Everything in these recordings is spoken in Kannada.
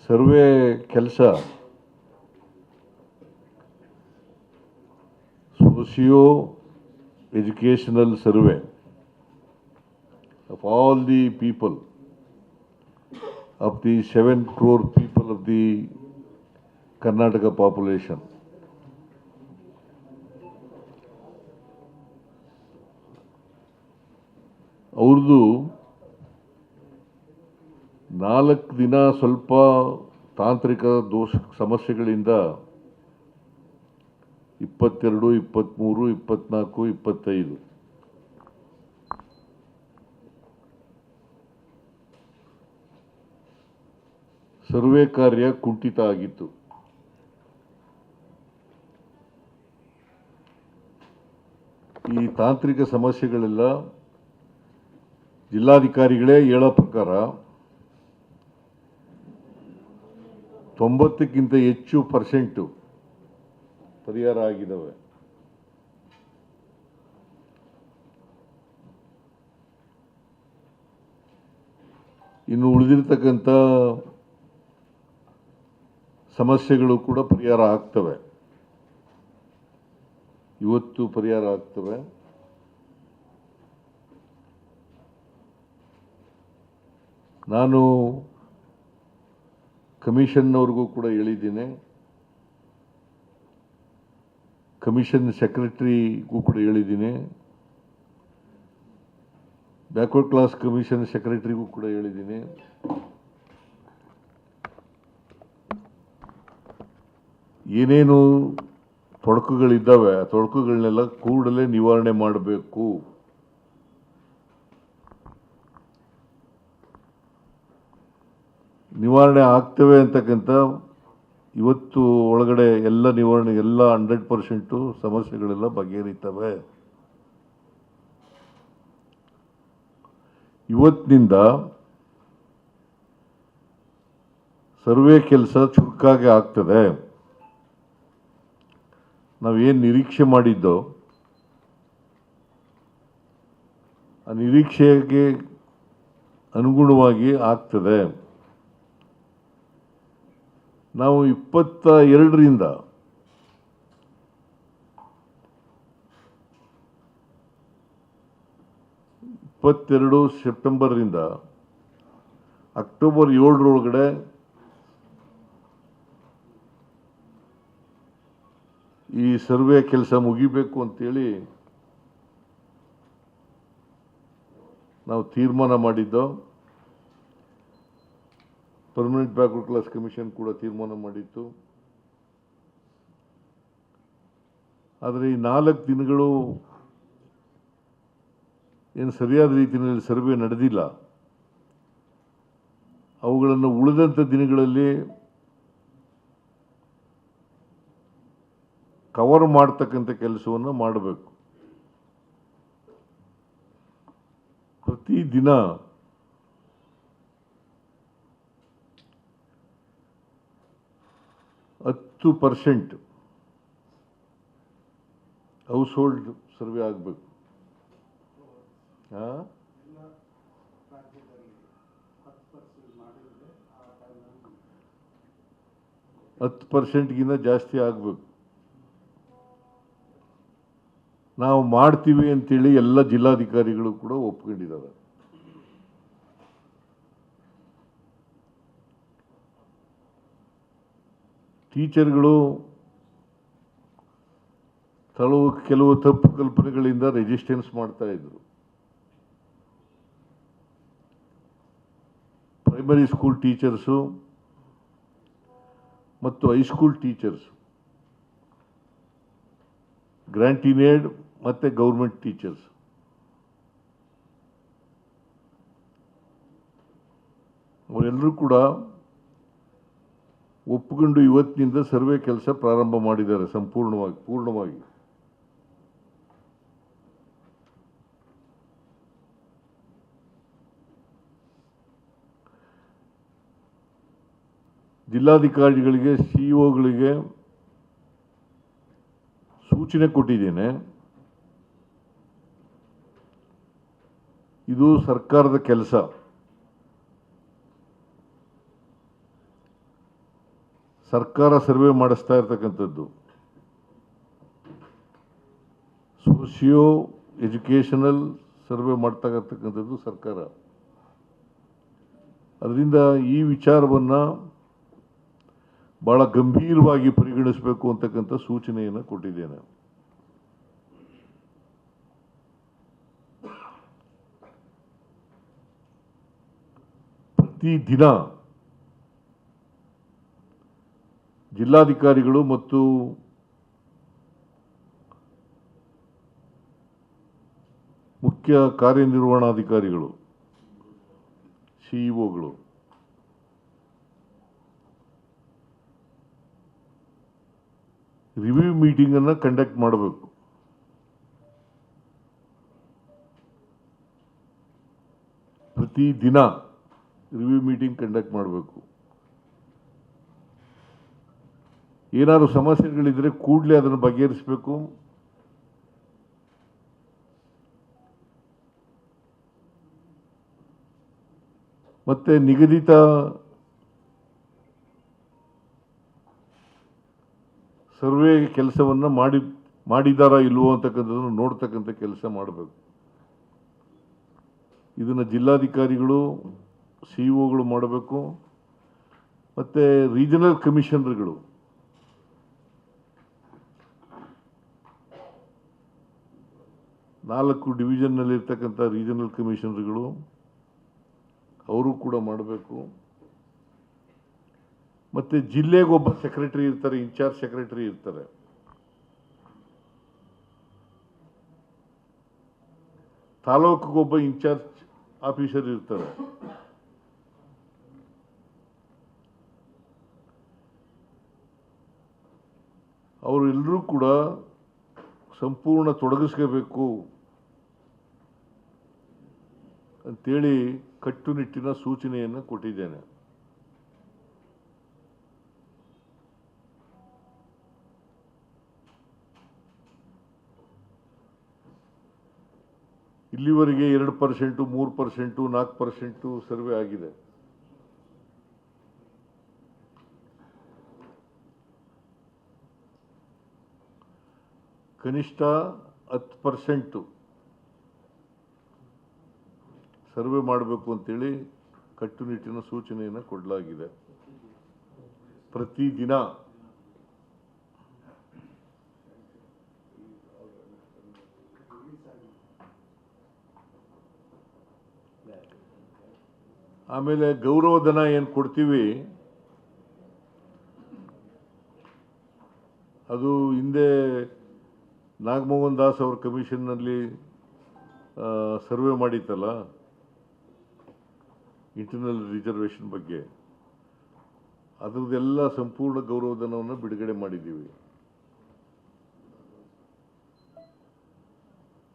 ಸರ್ವೆ ಕೆಲಸ socio educational survey of all the people of the 7 crore people of the Karnataka population. ಅವ್ರದ್ದು 4 ದಿನ ಸ್ವಲ್ಪ ತಾಂತ್ರಿಕ ದೋಷ ಸಮಸ್ಯೆಗಳಿಂದ 22, 23, 24, 25 ಸರ್ವೆ ಕಾರ್ಯ ಕುಂಠಿತ ಆಗಿತ್ತು. ಈ ತಾಂತ್ರಿಕ ಸಮಸ್ಯೆಗಳೆಲ್ಲ ಜಿಲ್ಲಾಧಿಕಾರಿಗಳೇ ಹೇಳೋ ಪ್ರಕಾರ 90ಕ್ಕಿಂತ ಹೆಚ್ಚು % ಪರಿಹಾರ ಆಗಿದ್ದಾವೆ. ಇನ್ನು ಉಳಿದಿರ್ತಕ್ಕಂಥ ಸಮಸ್ಯೆಗಳು ಕೂಡ ಪರಿಹಾರ ಆಗ್ತವೆ, ಇವತ್ತು ಪರಿಹಾರ ಆಗ್ತವೆ. ನಾನು ಕಮಿಷನ್ನವ್ರಿಗೂ ಕೂಡ ಹೇಳಿದ್ದೀನಿ, ಕಮಿಷನ್ ಸೆಕ್ರೆಟರಿಗೂ ಕೂಡ ಹೇಳಿದ್ದೀನಿ, ಬ್ಯಾಕ್ವರ್ಡ್ ಕ್ಲಾಸ್ ಕಮಿಷನ್ ಸೆಕ್ರೆಟರಿಗೂ ಕೂಡ ಹೇಳಿದ್ದೀನಿ. ಏನೇನು ತೊಡಕುಗಳಿದ್ದಾವೆ ಆ ತೊಡಕುಗಳನ್ನೆಲ್ಲ ಕೂಡಲೇ ನಿವಾರಣೆ ಮಾಡಬೇಕು. ನಿವಾರಣೆ ಆಗ್ತವೆ ಅಂತಕ್ಕಂಥ ಇವತ್ತು ಒಳಗಡೆ ಎಲ್ಲ ನಿವಾರಣೆ ಎಲ್ಲ 100% ಸಮಸ್ಯೆಗಳೆಲ್ಲ ಬಗೆಹರಿತವೆ. ಇವತ್ತಿನಿಂದ ಸರ್ವೆ ಕೆಲಸ ಚುರುಕಾಗಿ ಆಗ್ತದೆ. ನಾವೇನು ನಿರೀಕ್ಷೆ ಮಾಡಿದ್ದೋ ಆ ನಿರೀಕ್ಷೆಗೆ ಅನುಗುಣವಾಗಿ ಆಗ್ತದೆ. ನಾವು 22ರಿಂದ ಸೆಪ್ಟೆಂಬರ್ರಿಂದ ಅಕ್ಟೋಬರ್ 7ರೊಳಗಡೆ ಈ ಸರ್ವೆ ಕೆಲಸ ಮುಗಿಬೇಕು ಅಂತೇಳಿ ನಾವು ತೀರ್ಮಾನ ಮಾಡಿದ್ದೋ. ಪರ್ಮನೆಂಟ್ ಬ್ಯಾಕ್ವರ್ಡ್ ಕ್ಲಾಸ್ ಕಮಿಷನ್ ಕೂಡ ತೀರ್ಮಾನ ಮಾಡಿತ್ತು. ಆದರೆ ಈ 4 ದಿನಗಳು ಏನು ಸರಿಯಾದ ರೀತಿಯಲ್ಲಿ ಸರ್ವೆ ನಡೆದಿಲ್ಲ. ಅವುಗಳನ್ನು ಉಳಿದಂಥ ದಿನಗಳಲ್ಲಿ ಕವರ್ ಮಾಡ್ತಕ್ಕಂಥ ಕೆಲಸವನ್ನು ಮಾಡಬೇಕು. ಪ್ರತಿದಿನ % ಹೌಸ್ ಹೋಲ್ಡ್ ಸರ್ವೆ ಆಗಬೇಕು. 10%ಗಿಂತ ಜಾಸ್ತಿ ಆಗಬೇಕು. ನಾವು ಮಾಡ್ತೀವಿ ಅಂತೇಳಿ ಎಲ್ಲ ಜಿಲ್ಲಾಧಿಕಾರಿಗಳು ಕೂಡ ಒಪ್ಕೊಂಡಿದ್ದಾರೆ. ಟೀಚರ್ಗಳು ಕೆಲವು ತಪ್ಪು ಕಲ್ಪನೆಗಳಿಂದ ರೆಸಿಸ್ಟೆನ್ಸ್ ಮಾಡ್ತಾ ಇದ್ರು. ಪ್ರೈಮರಿ ಸ್ಕೂಲ್ ಟೀಚರ್ಸು ಮತ್ತು ಹೈಸ್ಕೂಲ್ ಟೀಚರ್ಸು, ಗ್ರಾಂಟ್ ಇನ್ ಏಡ್ ಮತ್ತು ಗೌರ್ಮೆಂಟ್ ಟೀಚರ್ಸ್ ಅವರೆಲ್ಲರೂ ಕೂಡ ಒಪ್ಪಿಕೊಂಡು ಇವತ್ತಿನಿಂದ ಸರ್ವೆ ಕೆಲಸ ಪ್ರಾರಂಭ ಮಾಡಿದ್ದಾರೆ ಪೂರ್ಣವಾಗಿ. ಜಿಲ್ಲಾಧಿಕಾರಿಗಳಿಗೆ, ಸಿಇಒಗಳಿಗೆ ಸೂಚನೆ ಕೊಟ್ಟಿದ್ದೇನೆ. ಇದು ಸರ್ಕಾರದ ಕೆಲಸ. ಸರ್ಕಾರ ಸರ್ವೆ ಮಾಡಿಸ್ತಾ ಇರ್ತಕ್ಕಂಥದ್ದು. ಸೋಷಿಯೋ ಎಜುಕೇಷನಲ್ ಸರ್ವೆ ಮಾಡ್ತಾ ಇರ್ತಕ್ಕಂಥದ್ದು ಸರ್ಕಾರ. ಅದರಿಂದ ಈ ವಿಚಾರವನ್ನು ಭಾಳ ಗಂಭೀರವಾಗಿ ಪರಿಗಣಿಸಬೇಕು ಅಂತಕ್ಕಂಥ ಸೂಚನೆಯನ್ನು ಕೊಟ್ಟಿದ್ದೇನೆ. ಪ್ರತಿದಿನ ಜಿಲ್ಲಾಧಿಕಾರಿಗಳು ಮತ್ತು ಮುಖ್ಯ ಕಾರ್ಯನಿರ್ವಹಣಾಧಿಕಾರಿಗಳು ಸಿಇಒಗಳು ರಿವ್ಯೂ ಮೀಟಿಂಗನ್ನು ಕಂಡಕ್ಟ್ ಮಾಡಬೇಕು. ಪ್ರತಿದಿನ ರಿವ್ಯೂ ಮೀಟಿಂಗ್ ಕಂಡಕ್ಟ್ ಮಾಡಬೇಕು. ಏನಾದರೂ ಸಮಸ್ಯೆಗಳಿದ್ದರೆ ಕೂಡಲೇ ಅದನ್ನು ಬಗೆಹರಿಸಬೇಕು. ಮತ್ತೆ ನಿಗದಿತ ಸರ್ವೆ ಕೆಲಸವನ್ನು ಮಾಡಿದಾರಾ ಇಲ್ವೋ ಅಂತಕ್ಕಂಥದ್ದನ್ನು ನೋಡ್ತಕ್ಕಂಥ ಕೆಲಸ ಮಾಡಬೇಕು. ಇದನ್ನು ಜಿಲ್ಲಾಧಿಕಾರಿಗಳು ಸಿಇಒಗಳು ಮಾಡಬೇಕು. ಮತ್ತು ರೀಜನಲ್ ಕಮಿಷನರ್ಗಳು ನಾಲ್ಕು ಡಿವಿಷನ್ನಲ್ಲಿರ್ತಕ್ಕಂಥ ರೀಜನಲ್ ಕಮಿಷನರ್ಗಳು ಅವರು ಕೂಡ ಮಾಡಬೇಕು. ಮತ್ತು ಜಿಲ್ಲೆಗೊಬ್ಬ ಸೆಕ್ರೆಟರಿ ಇರ್ತಾರೆ, ಇನ್ಚಾರ್ಜ್ ಸೆಕ್ರೆಟರಿ ಇರ್ತಾರೆ. ತಾಲೂಕಿಗೊಬ್ಬ ಇನ್ಚಾರ್ಜ್ ಆಫೀಸರ್ ಇರ್ತಾರೆ. ಅವರು ಎಲ್ಲರೂ ಕೂಡ ಸಂಪೂರ್ಣ ತೊಡಗಿಸ್ಕೋಬೇಕು ಅಂತೇಳಿ ಕಟ್ಟುನಿಟ್ಟಿನ ಸೂಚನೆಯನ್ನು ಕೊಟ್ಟಿದ್ದೇನೆ. ಇಲ್ಲಿವರೆಗೆ 2%, 3%, 4% ಸರ್ವೆ ಆಗಿದೆ. ಕನಿಷ್ಠ 10% ಸರ್ವೆ ಮಾಡಬೇಕು ಅಂತೇಳಿ ಕಟ್ಟುನಿಟ್ಟಿನ ಸೂಚನೆಯನ್ನು ಕೊಡಲಾಗಿದೆ. ಪ್ರತಿದಿನ ಆಮೇಲೆ ಗೌರವಧನ ಏನು ಕೊಡ್ತೀವಿ ಅದು ಹಿಂದೆ ನಾಗಮೋಹನ್ ದಾಸ್ ಅವ್ರ ಕಮಿಷನ್ನಲ್ಲಿ ಸರ್ವೆ ಮಾಡಿತ್ತಲ್ಲ ಇಂಟರ್ನಲ್ ರಿಸರ್ವೇಷನ್ ಬಗ್ಗೆ, ಅದರದ್ದೆಲ್ಲ ಸಂಪೂರ್ಣ ಗೌರವಧನವನ್ನು ಬಿಡುಗಡೆ ಮಾಡಿದ್ದೀವಿ.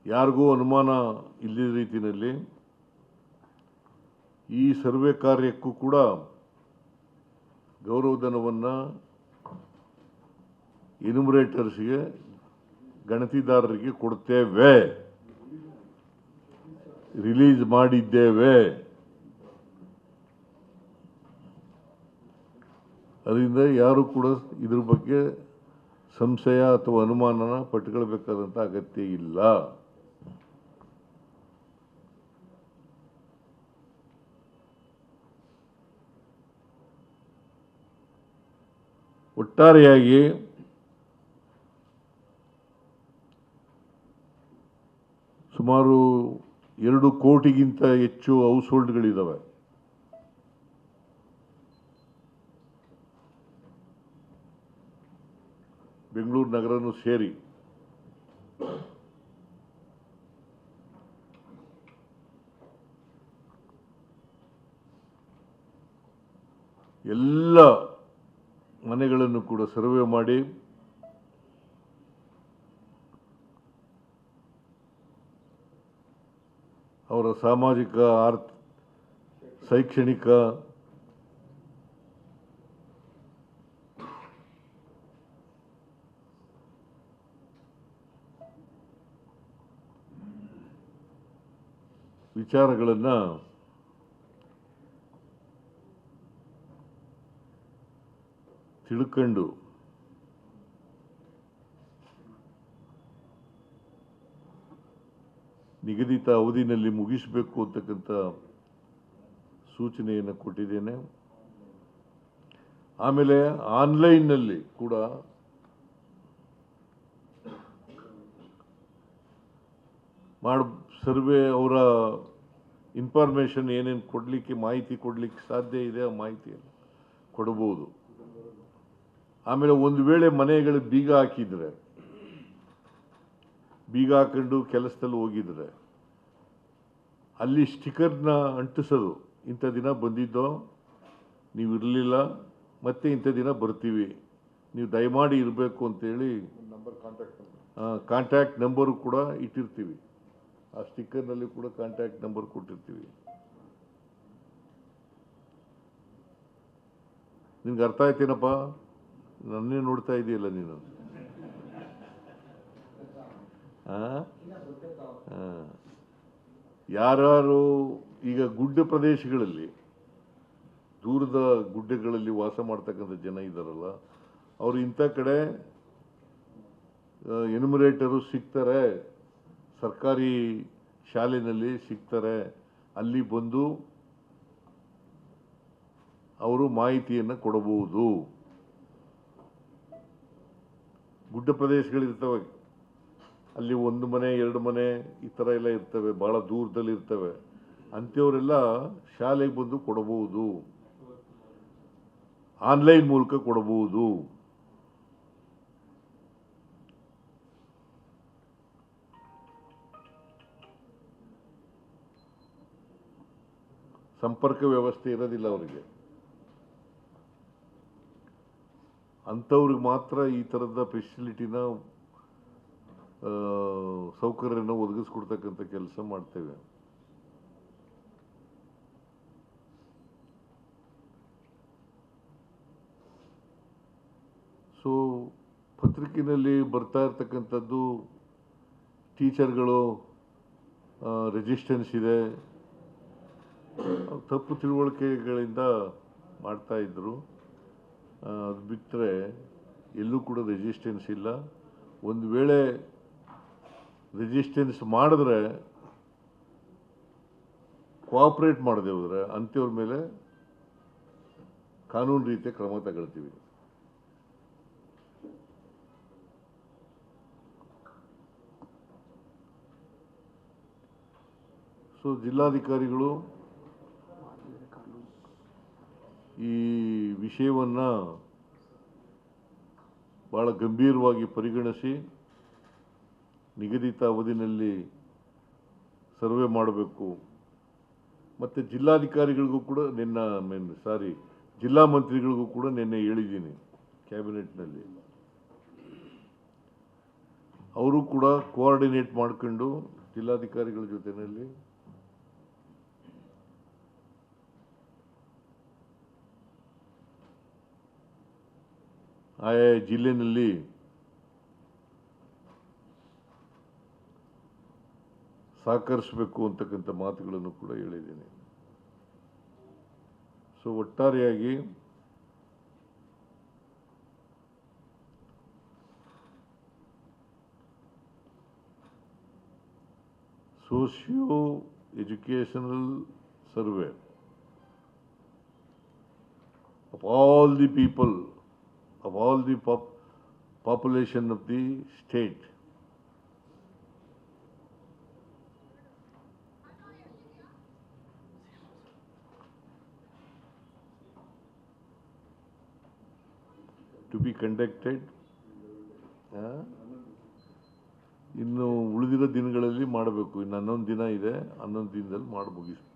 ಯಾರಿಗೂ ಅನುಮಾನ ಇಲ್ಲದ ರೀತಿಯಲ್ಲಿ ಈ ಸರ್ವೆ ಕಾರ್ಯಕ್ಕೂ ಕೂಡ ಗೌರವಧನವನ್ನು ಎನ್ಯುಮರೇಟರ್ಸ್ಗೆ, ಗಣತಿದಾರರಿಗೆ ಕೊಡ್ತೇವೆ, ರಿಲೀಸ್ ಮಾಡಿದ್ದೇವೆ. ಅದರಿಂದ ಯಾರು ಕೂಡ ಇದ್ರ ಬಗ್ಗೆ ಸಂಶಯ ಅಥವಾ ಅನುಮಾನನ ಪಟ್ಟುಕೊಳ್ಬೇಕಾದಂಥ ಅಗತ್ಯ ಇಲ್ಲ. ಒಟ್ಟಾರೆಯಾಗಿ ಸುಮಾರು 2 ಕೋಟಿಗಿಂತ ಹೆಚ್ಚು ಹೌಸ್ ಹೋಲ್ಡ್ಗಳಿದ್ದಾವೆ. ಬೆಂಗಳೂರು ನಗರನೂ ಸೇರಿ. ಎಲ್ಲ ಮನೆಗಳನ್ನು ಕೂಡ ಸರ್ವೆ ಮಾಡಿ ಅವರ ಸಾಮಾಜಿಕ ಶೈಕ್ಷಣಿಕ ವಿಚಾರಗಳನ್ನು ತಿಳ್ಕೊಂಡು ನಿಗದಿತ ಅವಧಿನಲ್ಲಿ ಮುಗಿಸಬೇಕು ಅಂತಕ್ಕಂಥ ಸೂಚನೆಯನ್ನು ಕೊಟ್ಟಿದ್ದೇನೆ. ಆಮೇಲೆ ಆನ್ಲೈನ್ನಲ್ಲಿ ಕೂಡ ಸರ್ವೆ ಅವರ ಇನ್ಫಾರ್ಮೇಷನ್ ಏನೇನು ಕೊಡಲಿಕ್ಕೆ ಮಾಹಿತಿ ಕೊಡಲಿಕ್ಕೆ ಸಾಧ್ಯ ಇದೆ ಆ ಮಾಹಿತಿಯನ್ನು ಕೊಡಬಹುದು. ಆಮೇಲೆ ಒಂದು ವೇಳೆ ಮನೆಗಳು ಬೀಗ ಹಾಕಿದರೆ, ಬೀಗ ಹಾಕೊಂಡು ಕೆಲಸದಲ್ಲಿ ಹೋಗಿದ್ರೆ ಅಲ್ಲಿ ಸ್ಟಿಕರ್ನ ಅಂಟಿಸೋದು, ಇಂಥ ದಿನ ಬಂದಿದ್ದೋ, ನೀವು ಇರಲಿಲ್ಲ, ಮತ್ತೆ ಇಂಥ ದಿನ ಬರ್ತೀವಿ, ನೀವು ದಯಮಾಡಿ ಇರಬೇಕು ಅಂತೇಳಿ ಕಾಂಟ್ಯಾಕ್ಟ್ ನಂಬರು ಕೂಡ ಇಟ್ಟಿರ್ತೀವಿ. ಆ ಸ್ಟಿಕ್ಕರ್ನಲ್ಲಿ ಕೂಡ ಕಾಂಟ್ಯಾಕ್ಟ್ ನಂಬರ್ ಕೊಟ್ಟಿರ್ತೀವಿ. ನಿನ್ಗೆ ಅರ್ಥ ಆಯ್ತೇನಪ್ಪ? ನನ್ನೇ ನೋಡ್ತಾ ಇದೆಯಲ್ಲ ನೀನು. ಯಾರು ಈಗ ಗುಡ್ಡ ಪ್ರದೇಶಗಳಲ್ಲಿ, ದೂರದ ಗುಡ್ಡಗಳಲ್ಲಿ ವಾಸ ಮಾಡ್ತಕ್ಕಂಥ ಜನ ಇದ್ದಾರಲ್ಲ, ಅವರು ಇಂಥ ಕಡೆ ಎನ್ಯುಮರೇಟರು ಸಿಗ್ತಾರೆ, ಸರ್ಕಾರಿ ಶಾಲೆಯಲ್ಲಿ ಸಿಗ್ತಾರೆ, ಅಲ್ಲಿ ಬಂದು ಅವರು ಮಾಹಿತಿಯನ್ನು ಕೊಡಬಹುದು. ಗುಡ್ಡ ಪ್ರದೇಶಗಳಿರ್ತವೆ, ಅಲ್ಲಿ ಒಂದು ಮನೆ ಎರಡು ಮನೆ ಈ ಥರ ಎಲ್ಲ ಇರ್ತವೆ, ಭಾಳ ದೂರದಲ್ಲಿ ಇರ್ತವೆ. ಅಂಥವರೆಲ್ಲ ಶಾಲೆಗೆ ಬಂದು ಕೊಡಬಹುದು, ಆನ್ಲೈನ್ ಮೂಲಕ ಕೊಡಬಹುದು. ಸಂಪರ್ಕ ವ್ಯವಸ್ಥೆ ಇರೋದಿಲ್ಲ ಅವರಿಗೆ. ಅಂಥವ್ರಿಗೆ ಮಾತ್ರ ಈ ಥರದ ಫೆಸಿಲಿಟಿನ, ಸೌಕರ್ಯನ ಒದಗಿಸ್ಕೊಡ್ತಕ್ಕಂಥ ಕೆಲಸ ಮಾಡ್ತೇವೆ. ಸೊ ಪತ್ರಿಕೆಯಲ್ಲಿ ಬರ್ತಾ ಇರ್ತಕ್ಕಂಥದ್ದು ಟೀಚರ್ಗಳು ರೆಸಿಸ್ಟೆನ್ಸ್ ಇದೆ, ತಪ್ಪು ತಿಳುವಳಿಕೆಗಳಿಂದ ಮಾಡ್ತಾ ಇದ್ರು. ಅದು ಬಿಟ್ಟರೆ ಎಲ್ಲೂ ಕೂಡ ರೆಸಿಸ್ಟೆನ್ಸ್ ಇಲ್ಲ. ಒಂದು ವೇಳೆ ರೆಸಿಸ್ಟೆನ್ಸ್ ಮಾಡಿದ್ರೆ, ಕೋಆಪರೇಟ್ ಮಾಡದೆ ಹೋದರೆ ಅಂಥವ್ರ ಮೇಲೆ ಕಾನೂನು ರೀತಿಯ ಕ್ರಮ ತಗೊಳ್ತೀವಿ. ಸೊ ಜಿಲ್ಲಾಧಿಕಾರಿಗಳು ಈ ವಿಷಯವನ್ನು ಭಾಳ ಗಂಭೀರವಾಗಿ ಪರಿಗಣಿಸಿ ನಿಗದಿತ ಅವಧಿನಲ್ಲಿ ಸರ್ವೆ ಮಾಡಬೇಕು. ಮತ್ತು ಜಿಲ್ಲಾಧಿಕಾರಿಗಳಿಗೂ ಕೂಡ ಜಿಲ್ಲಾ ಮಂತ್ರಿಗಳಿಗೂ ಕೂಡ ನಿನ್ನೆ ಹೇಳಿದ್ದೀನಿ ಕ್ಯಾಬಿನೆಟ್ನಲ್ಲಿ. ಅವರು ಕೂಡ ಕೋಆರ್ಡಿನೇಟ್ ಮಾಡಿಕೊಂಡು ಜಿಲ್ಲಾಧಿಕಾರಿಗಳ ಜೊತೆಯಲ್ಲಿ ಆಯಾ ಜಿಲ್ಲೆಯಲ್ಲಿ ಸಹಕರಿಸಬೇಕು ಅಂತಕ್ಕಂಥ ಮಾತುಗಳನ್ನು ಕೂಡ ಹೇಳಿದ್ದೀನಿ. ಸೊ ಒಟ್ಟಾರೆಯಾಗಿ socio educational survey of all the people, of all the population of the state. To be conducted. ಇನ್ನು ಉಳಿದಿರೋ ದಿನಗಳಲ್ಲಿ ಮಾಡಬೇಕು. ಇನ್ನು 11 ದಿನ ಇದೆ, 11 ದಿನದಲ್ಲಿ ಮಾಡಿ ಮುಗಿಸ್ಬೇಕು.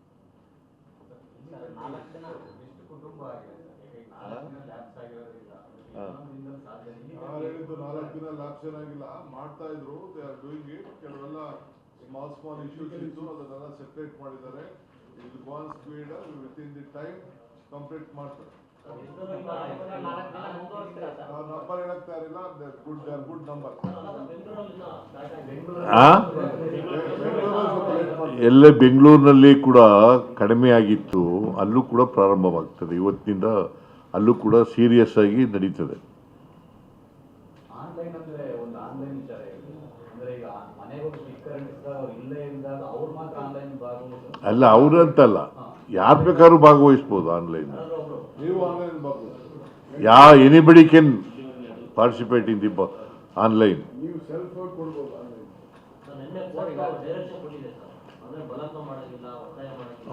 4 ದಿನ ಲ್ಯಾಬ್ಸ್ ಏನಾಗಿಲ್ಲ, ಮಾಡ್ತಾ ಇದ್ರು. They are doing it. ಕೆಲವೆಲ್ಲ ಸ್ಮಾಲ್ ಇಶ್ಯೂಸ್ ಇದ್ದು ಅದನ್ನೆಲ್ಲ ಸೆಪರೇಟ್ ಮಾಡಿದ್ದಾರೆ. ಇದು gone speed within the time complete ಮಾಡ್ತಾರೆ. ನಂಬರ್ ಹೇಳಕ್ತಾ ಇರಲಿಲ್ಲ, ಗುಡ್ ನಂಬರ್. ಎಲ್ಲ ಬೆಂಗಳೂರಿನಲ್ಲಿ ಕೂಡ ಕಡಿಮೆ ಆಗಿತ್ತು, ಅಲ್ಲೂ ಕೂಡ ಪ್ರಾರಂಭವಾಗ್ತದೆ. ಇವತ್ತಿನಿಂದ ಅಲ್ಲೂ ಕೂಡ ಸೀರಿಯಸ್ ಆಗಿ ನಡೀತದೆ. ಆನ್ಲೈನ್ ಅಂದ್ರೆ ಒಂದು ಆನ್ಲೈನ್ ವಿಚಾರ ಇದೆ. ಅಂದ್ರೆ ಈಗ ಮನೆಗೆ ಹೋಗಿ ಸ್ಟಿಕ್ಕರ್ ಅಂಟಿಸಿದಾಗ ಅವ್ರು ಇಲ್ಲೇ ಇದ್ದಾಗ ಅವ್ರು ಮಾತ್ರ ಆನ್ಲೈನ್ ಭಾಗವಹಿಸೋದು ಅಲ್ಲ, ಅವ್ರಂತಲ್ಲ, ಯಾರು ಬೇಕಾದ್ರೂ ಭಾಗವಹಿಸ್ಬೋದು online. Anybody can participate in the online.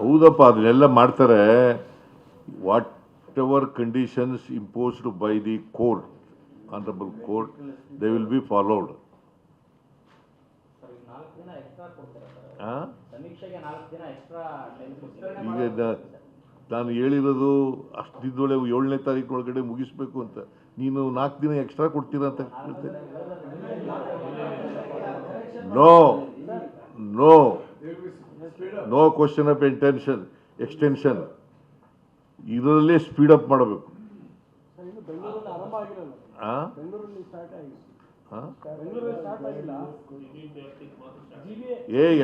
ಹೌದಪ್ಪ, ಅದನ್ನೆಲ್ಲ ಮಾಡ್ತಾರೆ. Whatever conditions imposed by the court, honourable court, they will be followed. ಈಗ ನಾನು ಹೇಳಿರೋದು ಅಷ್ಟು ದಿನದೊಳಗೆ 7ನೇ ತಾರೀಕಿನೊಳಗಡೆ ಮುಗಿಸ್ಬೇಕು ಅಂತ. ನೀನು 4 ದಿನ ಎಕ್ಸ್ಟ್ರಾ ಕೊಡ್ತೀರಾ ಅಂತ ಹೇಳ್ತೇನೆ. No no no question of extension. ಇದರಲ್ಲೇ ಸ್ಪೀಡಪ್ ಮಾಡಬೇಕು.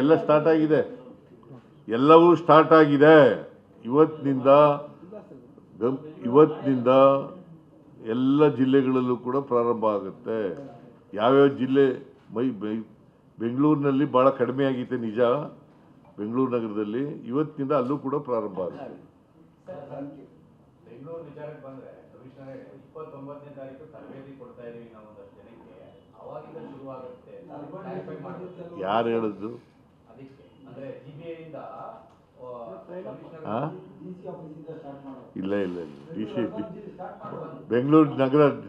ಎಲ್ಲ ಸ್ಟಾರ್ಟ್ ಆಗಿದೆ, ಎಲ್ಲವೂ ಸ್ಟಾರ್ಟ್ ಆಗಿದೆ. ಇವತ್ತಿನಿಂದ ಎಲ್ಲ ಜಿಲ್ಲೆಗಳಲ್ಲೂ ಕೂಡ ಪ್ರಾರಂಭ ಆಗುತ್ತೆ. ಯಾವ್ಯಾವ ಜಿಲ್ಲೆ ಬೆಂಗಳೂರಿನಲ್ಲಿ ಭಾಳ ಕಡಿಮೆ ಆಗಿತ್ತೆ ನಿಜ, ಬೆಂಗಳೂರು ನಗರದಲ್ಲಿ. ಇವತ್ತಿನಿಂದ ಅಲ್ಲೂ ಕೂಡ ಪ್ರಾರಂಭ ಆಗುತ್ತೆ. ಬೆಂಗಳೂರು ವಿಚಾರಕ್ಕೆ ಬಂದ್ರೆ 29ನೇ ತಾರೀಕು ತರಬೇತಿ ಕೊಡ್ತಾ ಇದೀವಿ ನಾವು ಒಂದಷ್ಟು ಜನಕ್ಕೆ, ಅವಾಗಿಂದ ಶುರುವಾಗುತ್ತೆ. ಯಾರು ಹೇಳಿದ್ದು? ಅದಕ್ಕೆ ಅಂದ್ರೆ ಜಿಬಿಎ ಇಂದ ಇಲ್ಲ ಡಿ ಸಿ ಬೆಂಗಳೂರು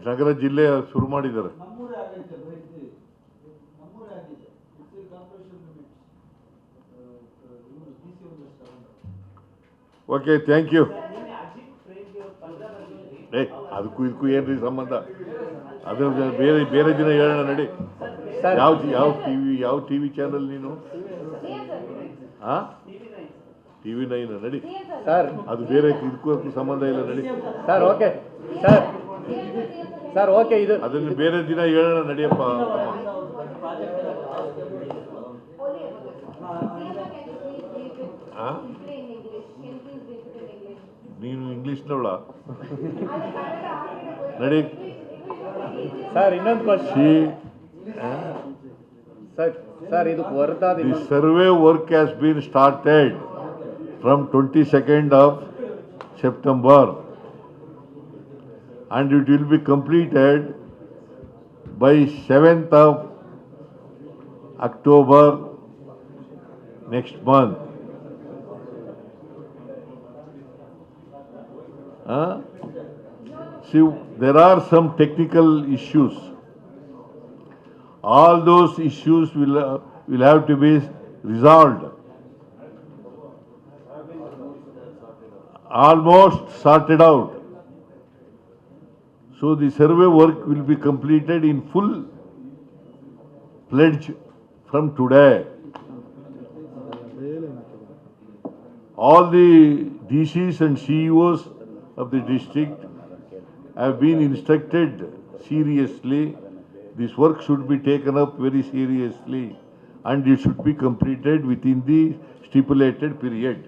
ನಗರ ಜಿಲ್ಲೆ ಶುರು ಮಾಡಿದ್ದಾರೆ. Okay, thank you. ಅದಕ್ಕೂ ಇದಕ್ಕೂ ಏನ್ರಿ ಸಂಬಂಧ? ಅದ್ರ ಬೇರೆ ದಿನ ಹೇಳೋಣ ನಡಿ. ಯಾವ ಟಿವಿ ಚಾನಲ್ ನೀನು? TV9 ನಡಿ ಸರ್. ಅದು ಬೇರೆ, ಇದಕ್ಕೂ ಸಂಬಂಧ ಇಲ್ಲ, ನಡಿ ಸರ್. Okay sir, okay. ಇದು ಅದನ್ನು ಬೇರೆ ದಿನ ಹೇಳೋಣ, ನಡಿಯಪ್ಪ. ನೀನು ಇಂಗ್ಲಿಷ್ನವಳ? ನಡಿ ಸರ್. ಇನ್ನೊಂದು ಕ್ವಶನ್ ಸರ್, ಇದು ಹೊರತಾದ the survey work has been started from 22nd of September and it will be completed by 7th of October next month. See, there are some technical issues. All those issues will have to be resolved. Almost sorted out. So the survey work will be completed in full pledge from today. All the DCs and CEOs of the district have been instructed seriously. This work should be taken up very seriously and it should be completed within the stipulated period.